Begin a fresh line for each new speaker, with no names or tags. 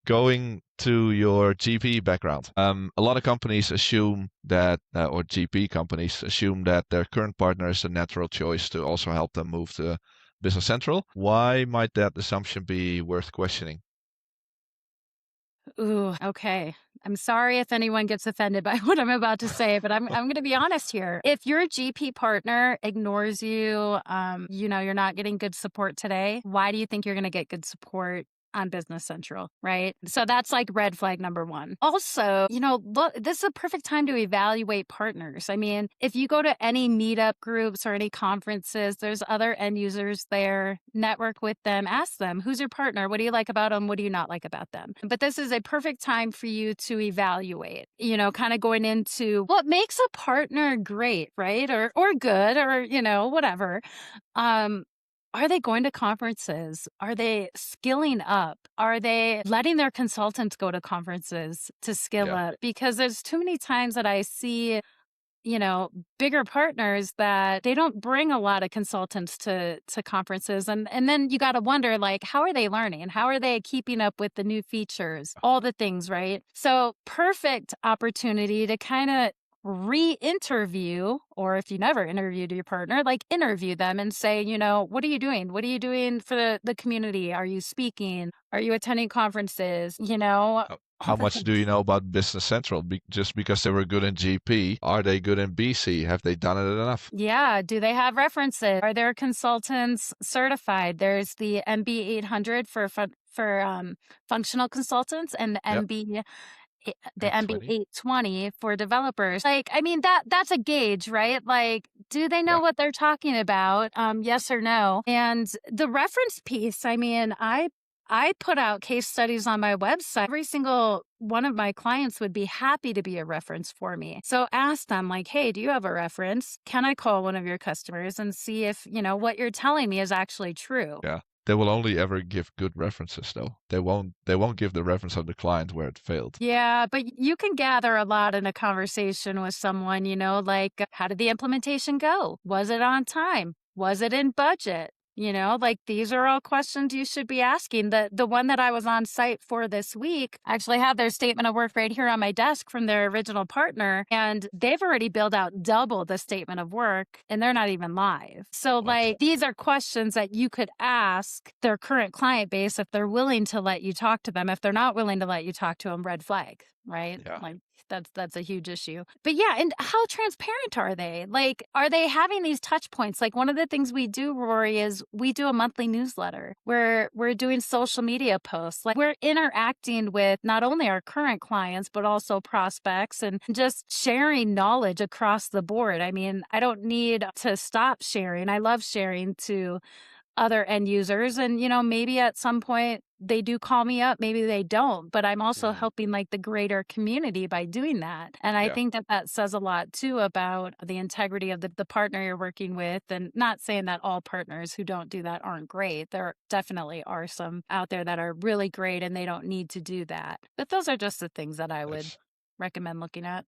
Going to your GP background, a lot of companies assume that, or GP companies assume that their current partner is a natural choice to also help them move to Business Central. Why might that assumption be worth questioning?
Ooh, okay. I'm sorry if anyone gets offended by what I'm about to say, but I'm going to be honest here. If your GP partner ignores you, you're not getting good support today, why do you think you're going to get good support on Business Central, right? So that's like red flag number one. Also, look, this is a perfect time to evaluate partners. I mean, if you go to any meetup groups or any conferences, there's other end users there, network with them, ask them, who's your partner? What do you like about them? What do you not like about them? But this is a perfect time for you to evaluate, kind of going into what makes a partner great, right? Or good, or, whatever. Um, are they going to conferences? Are they skilling up? Are they letting their consultants go to conferences to skill
Yeah.
up? Because there's too many times that I see, you know, bigger partners that they don't bring a lot of consultants to conferences. And then you got to wonder, like, how are they learning? How are they keeping up with the new features? All the things, right? So perfect opportunity to kind of re-interview, or if you never interviewed your partner, like interview them and say, what are you doing? What are you doing for the community? Are you speaking? Are you attending conferences? All
How
the
much do you
things.
know about Business Central? Just because they were good in GP, are they good in BC? Have they done it enough?
Yeah. Do they have references? Are their consultants certified? There's the MB 800 for functional consultants, and
Yep.
the MB
820.
820 for developers. Like, I mean, that's a gauge, right? Like, do they know
Yeah.
what they're talking about? Yes or no? And the reference piece, I mean, I put out case studies on my website. Every single one of my clients would be happy to be a reference for me. So ask them, like, hey, do you have a reference? Can I call one of your customers and see if, what you're telling me is actually true?
Yeah. They will only ever give good references though. They won't give the reference of the client where it failed.
Yeah, but you can gather a lot in a conversation with someone, like, how did the implementation go? Was it on time? Was it in budget? Like, these are all questions you should be asking. The one that I was on site for this week actually had their statement of work right here on my desk from their original partner, and they've already built out double the statement of work, and they're not even live. So,
What?
like, these are questions that you could ask their current client base if they're willing to let you talk to them. If they're not willing to let you talk to them, red flag, right?
Yeah.
Like, that's a huge issue. But yeah, and how transparent are they? Like, are they having these touch points? Like, one of the things we do, Rory, is we do a monthly newsletter where we're doing social media posts. Like, we're interacting with not only our current clients, but also prospects, and just sharing knowledge across the board. I mean, I don't need to stop sharing. I love sharing to other end users. And, maybe at some point they do call me up, maybe they don't, but I'm also
Mhm.
helping like the greater community by doing that. And I
Yeah.
think that says a lot too about the integrity of the partner you're working with. And not saying that all partners who don't do that aren't great. There definitely are some out there that are really great and they don't need to do that. But those are just the things that I would
Nice.
recommend looking at.